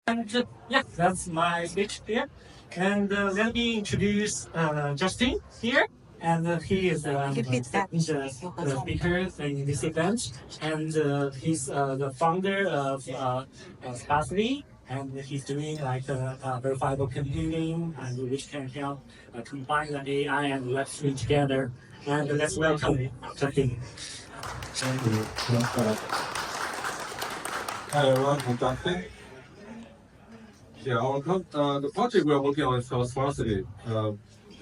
And yeah, that's my speech here. And let me introduce Justin here. And he is the speaker in this event. And he's the founder of Sparsity. And he's doing like verifiable computing, and which can help combine the AI and Web3 together. And let's welcome Justin. Thank you. Hi everyone, I'm Justin. Yeah, the project we're working on is called Sparsity.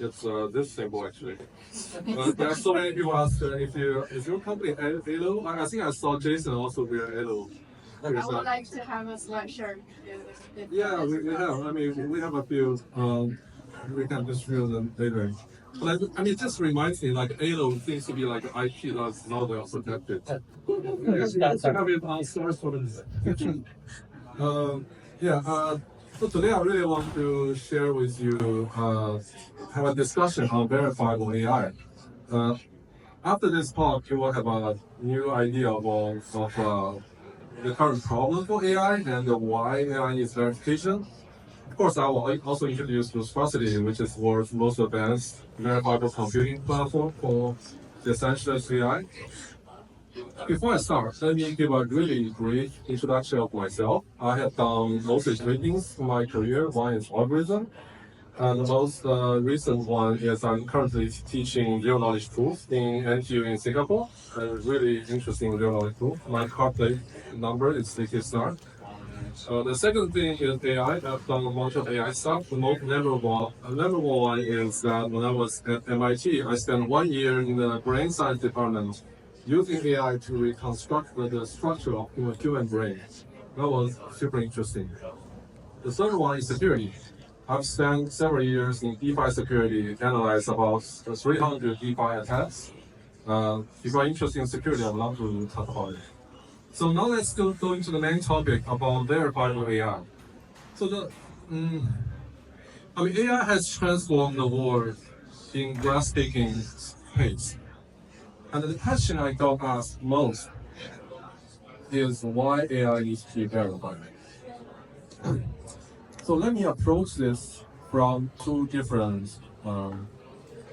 It's this symbol actually. There are so many people ask is your company Halo? I think I saw Jason also wear Halo. I would like to have a sweatshirt. Yeah, we have. I mean, we have a few. We can distribute them later. But I mean, it just reminds me like Halo seems to be like an IP that's not well protected. Have it outsourced for the yeah. So today I really want to share with you, have a discussion on verifiable AI. After this talk, you will have a new idea of the current problem for AI and why AI needs verification. Of course, I will also introduce Sparsity, which is the world's most advanced verifiable computing platform for decentralized AI. Before I start, let me give a really brief introduction of myself. I have done mostly three things in my career. One is algorithm. And the most recent one is I'm currently teaching zero knowledge proof in NTU in Singapore. A really interesting zero knowledge proof. My card plate number is CK star. The second thing is AI. I've done a bunch of AI stuff. The most memorable one is that when I was at MIT, I spent 1 year in the brain science department using AI to reconstruct the structure of the human brain. That was super interesting. The third one is security. I've spent several years in DeFi security, analyzed about 300 DeFi attacks. If you're interested in security, I'd love to talk about it. So now let's go into the main topic about verifiable AI. So AI has transformed the world in breathtaking ways. And the question I got asked most is why AI needs to be verified. So let me approach this from two different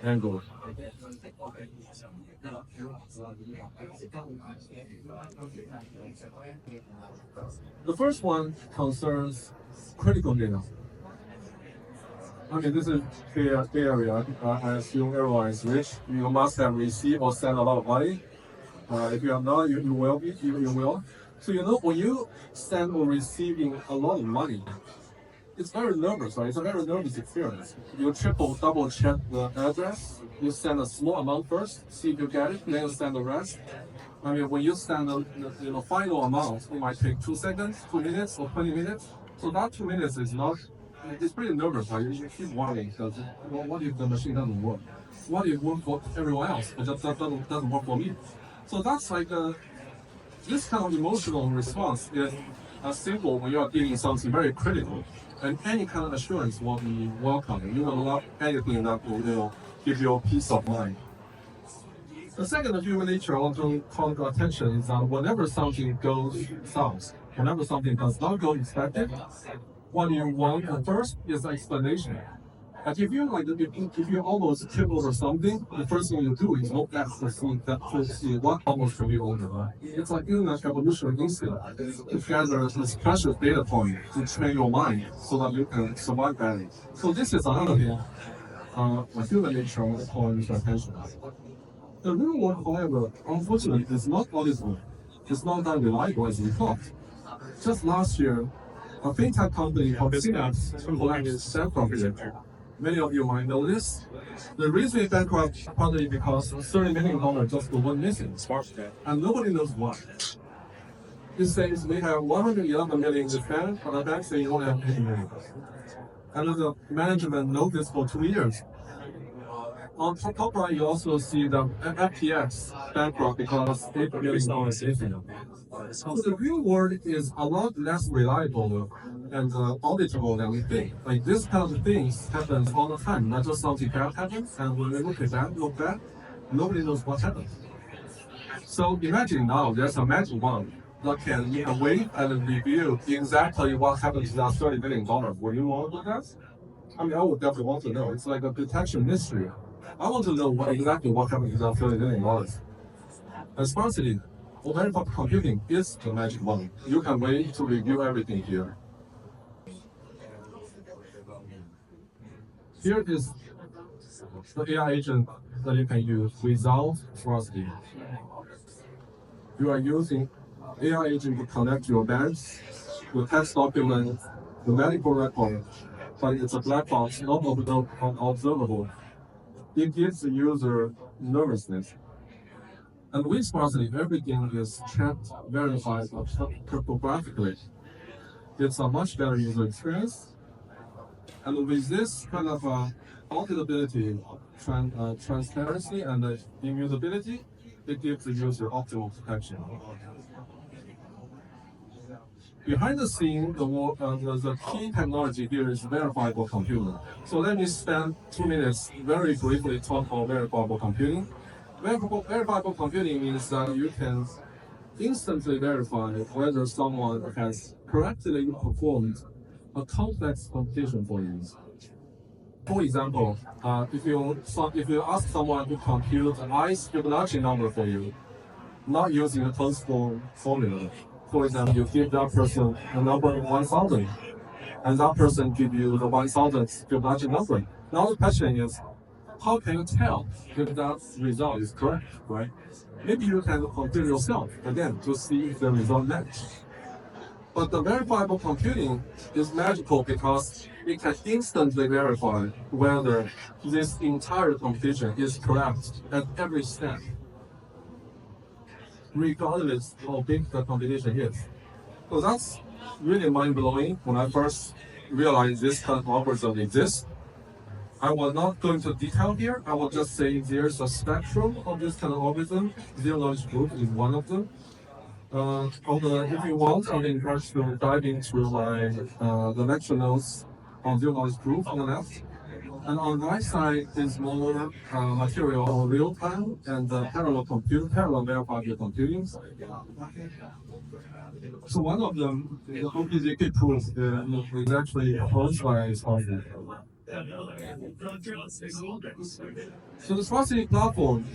angles. The first one concerns critical data. I mean, this is Bay Area. I assume everyone is rich. You must have received or sent a lot of money. If you have not, you will be. You will. So when you send or receiving a lot of money, it's very nervous, right? It's a very nervous experience. You double check the address. You send a small amount first, see if you get it, then you send the rest. I mean, when you send the final amount, it might take 2 seconds, 2 minutes, or 20 minutes. So that 2 minutes is not. It's pretty nervous, right? You keep worrying because what if the machine doesn't work? What if it works for everyone else, but just doesn't work for me? So that's like this kind of emotional response is simple when you are dealing something very critical. And any kind of assurance will be welcome. You will love anything that will give you a peace of mind. The second human nature I want to call to attention is that whenever something goes south, whenever something does not go expected, what you want at first is explanation. Like if you almost tip over something, the first thing you do is look back to see what almost can be over. It's like in an evolutionary instinct to gather this precious data point to train your mind so that you can survive better. So this is another thing. Human nature calling to attention. The real world, however, unfortunately, is not always good. It's not that reliable as we thought. Just last year, a fintech company called Synapse collapsed bankruptcy. Many of you might know this. The reason it bankrupt partly because $30 million just went missing, and nobody knows why. It says we have 111 million in Japan, but the bank says you don't have any million. And the management knows this for 2 years. On top right, you also see the FTX bankrupt because $8 million is missing. So the real world is a lot less reliable and auditable than we think. Like this kind of things happens all the time. Not just something bad happens, and when we look back, nobody knows what happened. So imagine now there's a magic wand that can wait and review exactly what happened to that $30 million. Would you want to do that? I mean, I would definitely want to know. It's like a detection mystery. I want to know exactly what happened to that $30 million. And Sparsity, or Verifiable computing is the magic one. You can wait to review everything here. Here is the AI agent that you can use without Sparsity. You are using AI agent to connect your banks, your tax document, the medical record, but it's a black box, not observable. It gives the user nervousness. And with Sparsity, everything is checked, verified cryptographically. It's a much better user experience. And with this kind of auditability, transparency, and immutability, it gives the user optimal protection. Behind the scene, the key technology here is verifiable computing. So let me spend 2 minutes very briefly talk about verifiable computing. Verifiable computing means that you can instantly verify whether someone has correctly performed a complex computation for you. For example, if you ask someone to compute an ice Fibonacci number for you, not using a closed-form formula. For example, you give that person a number 1,000, and that person give you the 1,000th Fibonacci number. Now the question is, how can you tell if that result is correct, right? Maybe you can compute yourself again to see if the result matches. But the verifiable computing is magical because it can instantly verify whether this entire computation is correct at every step, regardless how big the computation is. So that's really mind-blowing when I first realized this kind of algorithm exists. I will not go into detail here. I will just say there's a spectrum of this kind of algorithm. Zero-knowledge proof is one of them. If you want, I'm encouraged to dive into the lecture notes on zero-knowledge proof on the left. And on the right side is more material on real-time and parallel verifiable computing. So one of them, the OPZK proof, is actually approached by Sparsity. So the Sparsity platform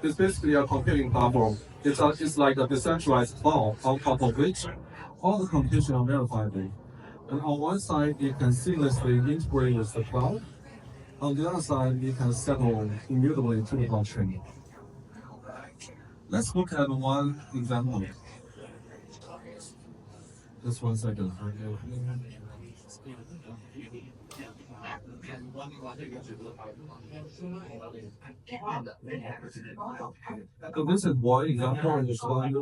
is basically a computing platform. It's like a decentralized cloud on top of which all the computation are verifiable. And on one side, you can seamlessly integrate with the cloud. On the other side, you can settle immutably to the blockchain. Let's look at one example. Just 1 second. So this is one example in the slide.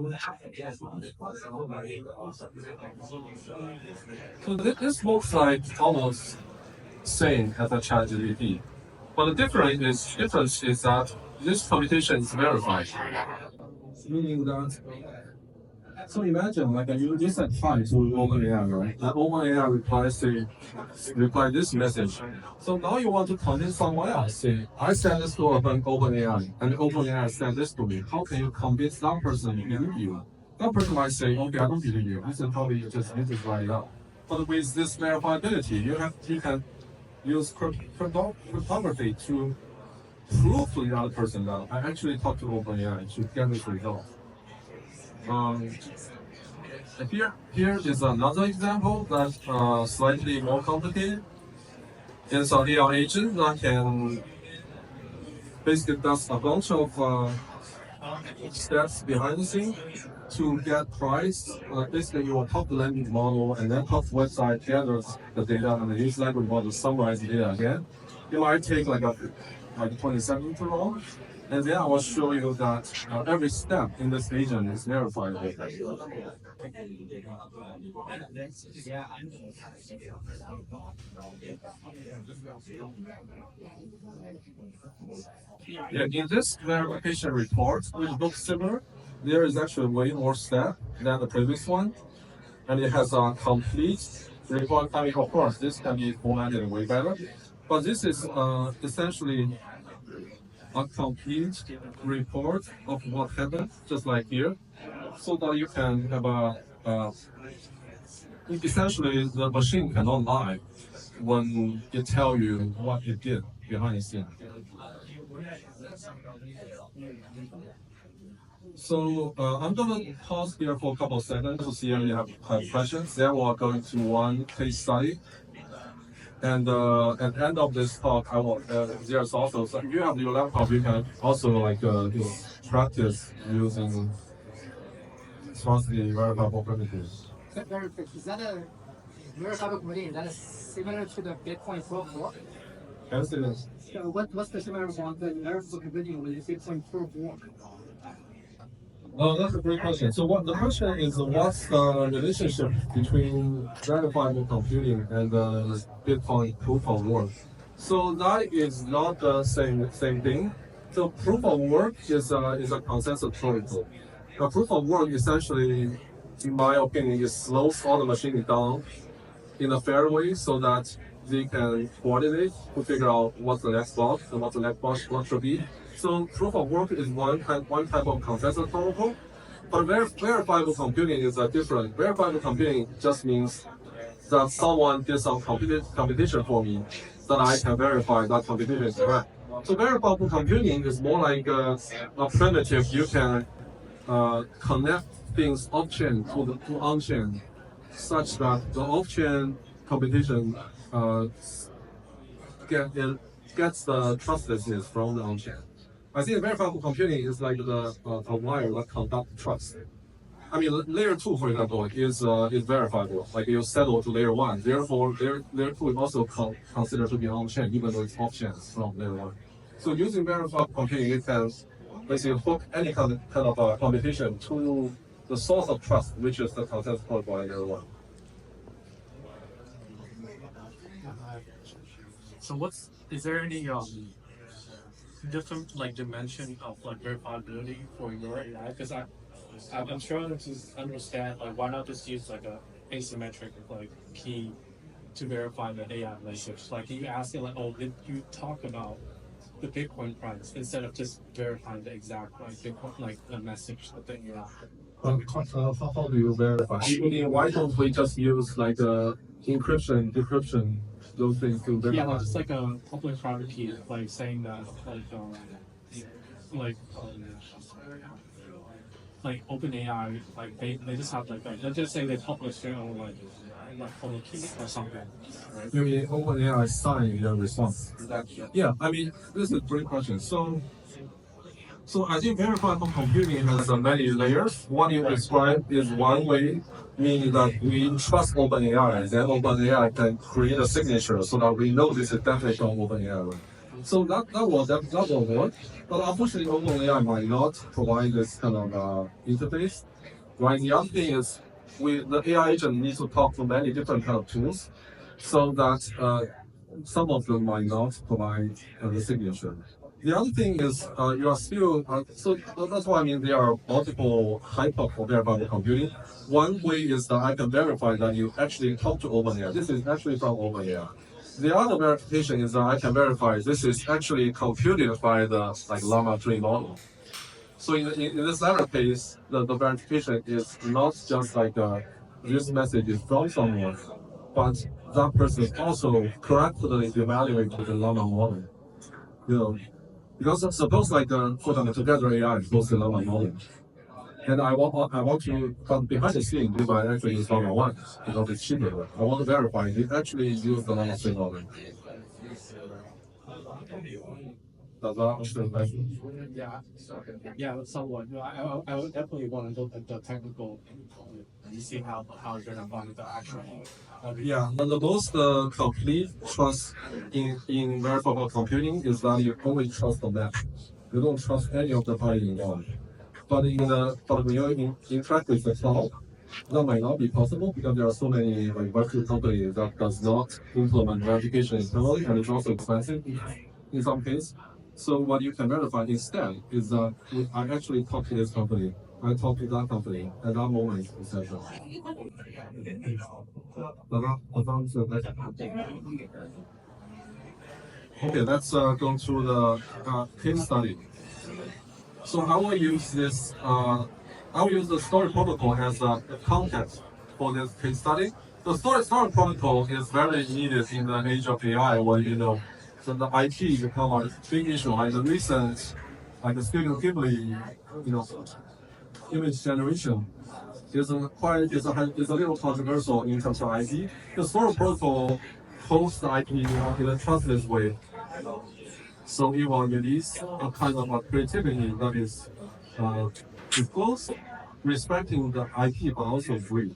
So this looks like almost same as a ChatGPT, but the difference is that this computation is verified, meaning that. So imagine like you said hi to OpenAI, right? And OpenAI reply this message. So now you want to convince someone else. Say, I sent this to OpenAI, and OpenAI sent this to me. How can you convince that person to believe you? That person might say, okay, I don't believe you. This is probably just need to write it out. But with this verifiability, you can use cryptography to prove to the other person that I actually talked to OpenAI to get this result. Here is another example that's slightly more complicated. It's an AI agent that can basically does a bunch of steps behind the scene to get price. Basically, you will talk the language model and then talk the website, gathers the data, and then use language model to summarize the data again. It might take like 20 seconds too long. And then I will show you that every step in this agent is verified. Yeah, in this verification report, which looks similar, there is actually way more steps than the previous one. And it has a complete report. I mean, of course, this can be formatted way better. But this is essentially a complete report of what happened, just like here. so that you can have essentially the machine cannot lie when it tell you what it did behind the scene. So I'm going to pause here for a couple of seconds to see if you have questions. Then we're going to one case study. And at the end of this talk, I will. There's also, so if you have your laptop, you can also practice using Sparsity verifiable primitives. Very quick. Is that a verifiable committee? Is that similar to the Bitcoin proof of work? Yes, it is. So what's the similarity on the verifiable committee with the Bitcoin proof of work? That's a great question. So the question is, what's the relationship between verifiable computing and Bitcoin proof of work? So that is not the same thing. So proof of work is a consensus protocol. A proof of work essentially, in my opinion, it slows all the machines down in a fair way so that they can coordinate to figure out what's the next block and what the next block should be. So proof of work is one type of consensus protocol, but verifiable computing is different. Verifiable computing just means that someone did some computation for me that I can verify that computation is correct. So verifiable computing is more like a primitive. You can connect things off-chain to on-chain, such that the off-chain computation gets the trustlessness from the on-chain. I think verifiable computing is like a wire that conducts trust. I mean, layer 2, for example, is verifiable. Like you settle to layer 1. Therefore, layer 2 is also considered to be on-chain, even though it's off-chain from layer 1. So using verifiable computing, you can basically hook any kind of computation to the source of trust, which is the consensus protocol in layer 1. So is there any different dimension of verifiability for your AI? Because I'm struggling to understand why not just use a asymmetric key to verify the AI relationships? Can you ask it did you talk about the Bitcoin price instead of just verifying the exact Bitcoin the message that you have? How do you verify? I mean, why don't we just use encryption, decryption, those things to verify? Yeah, just a public private key, saying that OpenAI, they just have let's just say they publish their own public key or something. Right? You mean OpenAI sign their response? Yeah, I mean, this is a great question. So I think verifiable computing has many layers. What you described is one way, meaning that we trust OpenAI, then OpenAI can create a signature so that we know this is definitely from OpenAI. So that will work. But unfortunately, OpenAI might not provide this kind of interface. Right? The other thing is, the AI agent needs to talk to many different kind of tools, so that some of them might not provide the signature. The other thing is you are still, so that's why I mean there are multiple types of verifiable computing. One way is that I can verify that you actually talk to OpenAI. This is actually from OpenAI. The other verification is that I can verify this is actually computed by the Llama 3 model. So in this latter case, the verification is not just this message is from someone, but that person also correctly evaluated the Llama model. Because suppose for example, together AI is both the Llama model. And I want to, from behind the scene, if I actually use Llama 1, because it's cheaper, I want to verify it actually use the Llama 3 model. Does that answer the question? Yeah, somewhat. I would definitely want to look at the technical and see how you're gonna find the actual. Yeah, and the most complete trust in verifiable computing is that you only trust the map. You don't trust any of the parties involved. But when you interact with the cloud, that might not be possible because there are so many virtual companies that does not implement verification internally, and it's also expensive in some cases. So what you can verify instead is that I actually talk to this company, I talk to that company at that moment, etc. Okay, let's go through the case study. So I will use this I will use the storage protocol as a context for this case study. The storage protocol is very needed in the age of AI, where so the IP become a big issue. Like the recent, like the Studio Ghibli, image generation is a little controversial in terms of IP. The storage protocol holds the IP in a trustless way, so it will release a kind of a creativity that is disclosed, respecting the IP but also free.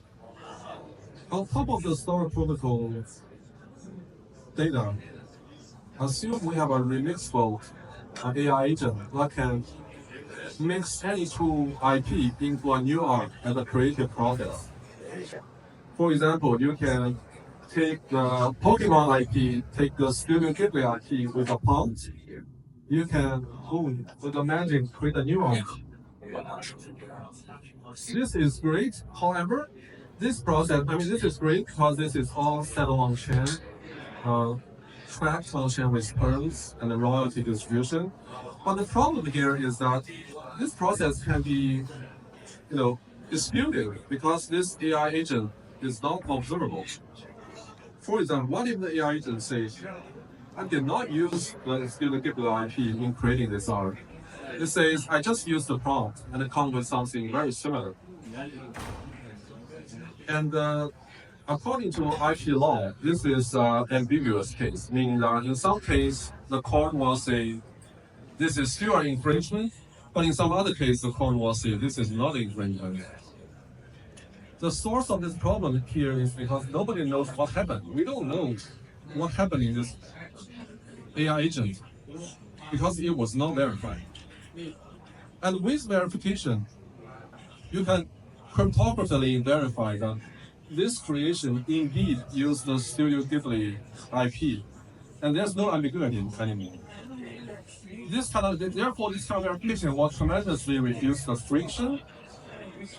On top of the storage protocol data, assume we have a remixable AI agent that can mix any two IP into a new art as a creative process. For example, you can take the Pokemon IP, take the Studio Ghibli IP with a prompt. You can, with the magic, create a new art. This is great. However, this process, this is great because this is all settled on chain, tracked on chain with pearls and the royalty distribution. But the problem here is that this process can be, disputed because this AI agent is not observable. For example, what if the AI agent says, I did not use the Studio Ghibli IP in creating this art. It says, I just used the prompt and it comes with something very similar. And according to IP law, this is an ambiguous case, meaning that in some case, the court will say, this is still an infringement, but in some other case, the court will say, this is not infringement. The source of this problem here is because nobody knows what happened. We don't know what happened in this AI agent because it was not verified. And with verification, you can cryptographically verify that this creation indeed used the Studio Ghibli IP, and there's no ambiguity anymore. Therefore, this kind of verification will tremendously reduce the friction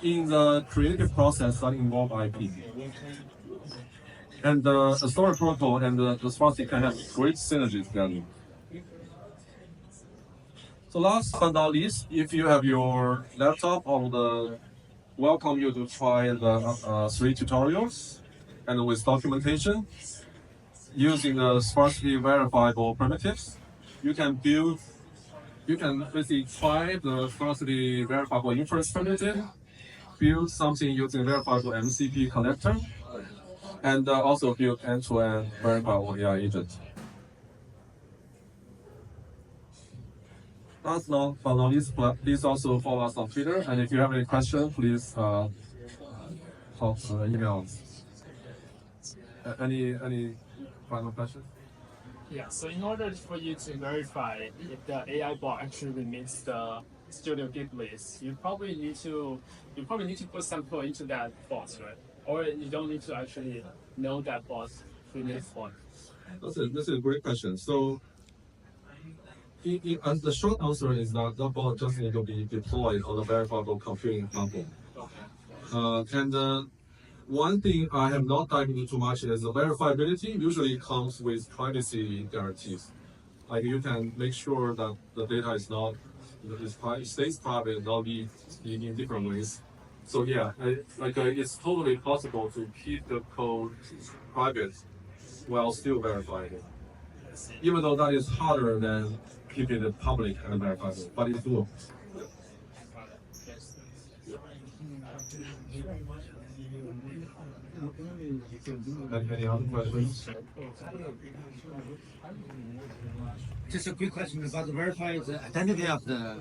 in the creative process that involve IP. And the storage protocol and the Sparsity can have great synergies together. So last but not least, if you have your laptop, I would welcome you to try the 3 tutorials and with documentation using the sparsity verifiable primitives. You can basically try the sparsity verifiable inference primitive, build something using verifiable MCP collector, and also build end-to-end verifiable AI agent. Last but not least, please also follow us on Twitter. And if you have any questions, please email us. Any final questions? Yeah, so in order for you to verify if the AI bot actually remits the Studio Ghibli's, you probably need to put some code into that bot, right? Or you don't need to actually know that bot remits one. That's a great question. So the short answer is that the bot just needs to be deployed on a verifiable computing platform. One thing I have not dived into too much is the verifiability usually comes with privacy guarantees. Like you can make sure that the data is not stays private, not be in different ways. So yeah, it's totally possible to keep the code private while still verifying it. Even though that is harder than keeping it public and verifiable, but it's doable. Any other questions? Just a quick question about the verify the identity of the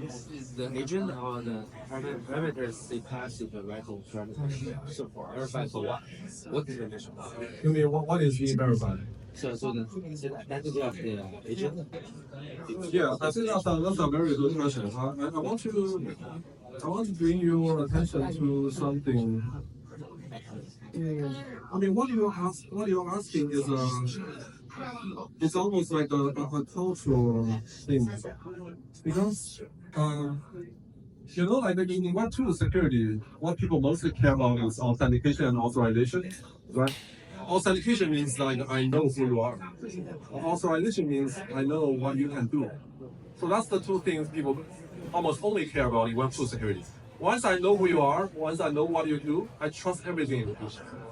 agent or the parameters they pass in the rifle parameter. So for verify for what? What is the mission? You mean what is being verified? So the identity of the agent? Yeah, I think that's a very good question. I want to bring your attention to something. What you're asking is it's almost like a cultural thing, because like in Web 2 security, what people mostly care about is authentication and authorization, right? Authentication means like I know who you are. Authorization means I know what you can do. So that's the two things people almost only care about in Web 2 security. once I know who you are, once I know what you do, I trust everything.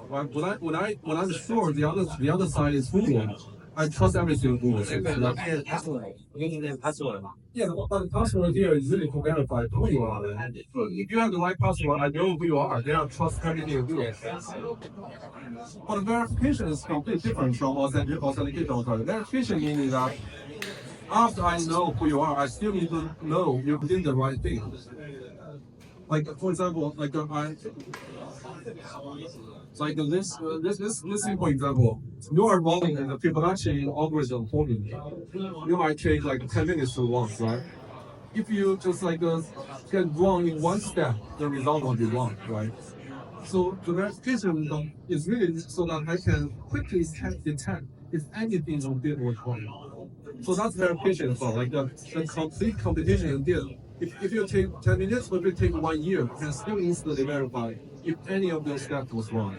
Right? When I'm sure the other side is who you are, I trust everything you do. Yeah, but the password here is really to verify who you are. If you have the right password, I know who you are. Then I trust everything you do. But verification is completely different from authentication. Verification meaning that after I know who you are, I still need to know you're doing the right thing. Like for example, this simple example. You are running the Fibonacci algorithm for me. You might take like 10 minutes to run, right? If you just get wrong in one step, the result will be wrong, right? So the verification is really so that I can quickly detect if anything on did was wrong. So that's verification for like the complete computation in did. If you take 10 minutes, or if you take 1 year, you can still instantly verify if any of those steps was wrong.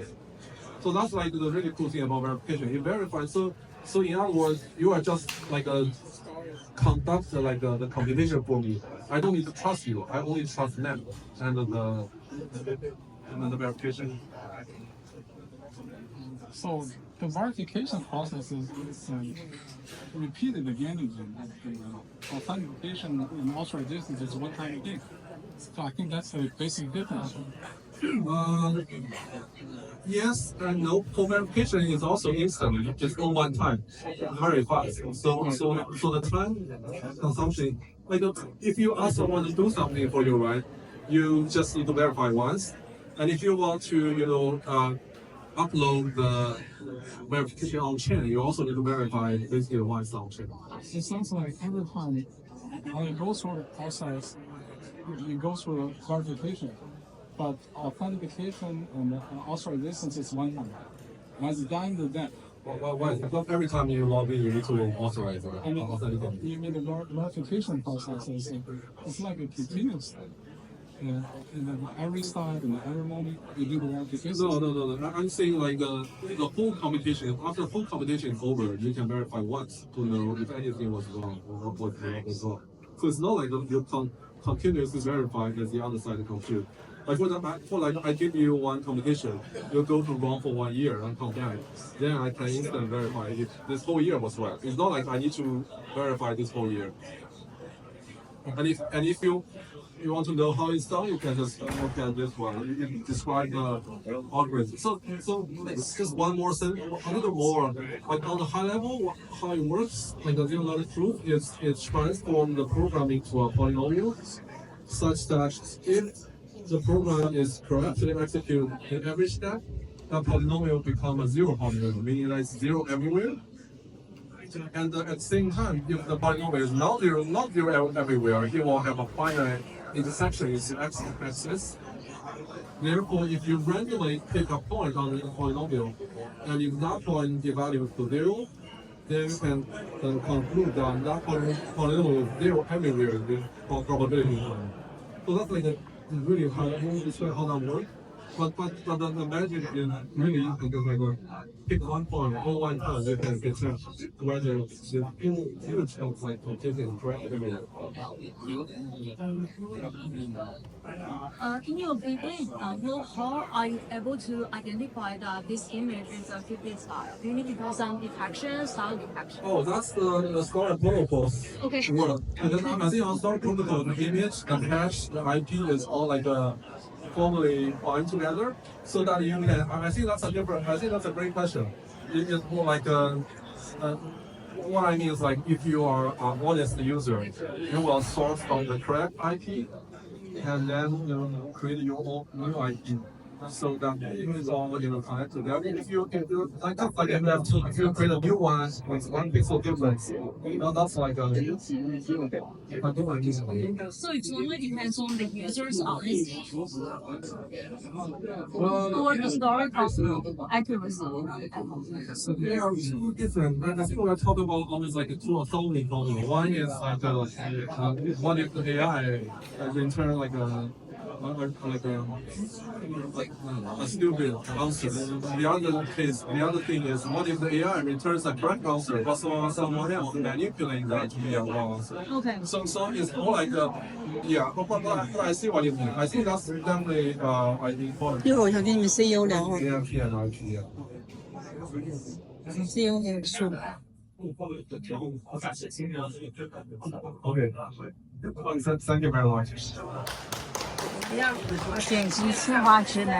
So that's like the really cool thing about verification. You verify. So in other words, you are just like a conductor, like the computation for me. I don't need to trust you. I only trust them and the verification. So the verification process is repeated again and again. Authentication and authorization is one time again. So I think that's the basic difference. Yes and no. For verification is also instant. Just on one time, very fast. So the time consumption, like if you ask someone to do something for you, right? You just need to verify once, and if you want to, upload the verification on chain, you also need to verify basically once on chain. It sounds like every time when you go through the process, you go through verification, but authentication and authorization is one time. As done the that. Well, not every time you log in, you need to authorize it. I mean, you mean the verification process is it's like a continuous thing. Yeah, and then every start and every moment you do the verification. No. I'm saying like the whole computation. After the whole computation is over, you can verify once to know if anything was wrong or what was wrong. So it's not like you continuously verify as the other side compute. Like for example, I give you one computation, you go to run for 1 year and come back. Then I can instantly verify if this whole year was right. It's not like I need to verify this whole year. And if you want to know how it's done, you can just look at this one. You describe the algorithm. So just one more thing, a little more. Like on the high level, how it works, like the zero knowledge proof is transform the programming to a polynomial, such that if the program is correctly executed in every step, that polynomial becomes a zero polynomial, meaning that it's zero everywhere. And at the same time, if the polynomial is not zero everywhere, it will have a finite intersection with the x-axis. Therefore, if you randomly pick a point on the polynomial, and if that point evaluates to zero, then you can conclude that that polynomial is zero everywhere with probability. So that's like really hard to describe how that works. But the magic is really because pick one point or one time you can get whether it's huge of like taking correct. Can you explain how are you able to identify that this image is a 50 style? Do you need to do some detection, style detection? Oh, that's the Star protocol. Okay. Work. And then I think on Star protocol, the image, the hash, the IP is all like formally bind together, so that you can. I think that's a great question. It's more like what I mean is like if you are an honest user, you will source from the correct IP, and then create your own new IP. So that it is all connected together. If you like if you create a new one with one pixel difference, that's like a different user. So it only depends on the user's honesty Well, or the historical accuracy. so they are two different. I think we're talking about almost like two authority model. One is like one is the AI, as in turn like a stupid answer. The other thing is, what if the AI returns a correct answer, but someone else manipulate that to be a wrong answer? Okay. So it's more like but I see what you mean. I think that's definitely I think important. 一会儿我想跟你们 CEO 聊会儿 AMP and IP.，CEO 也说。 Okay. Thank you very much. 剪辑策划之类。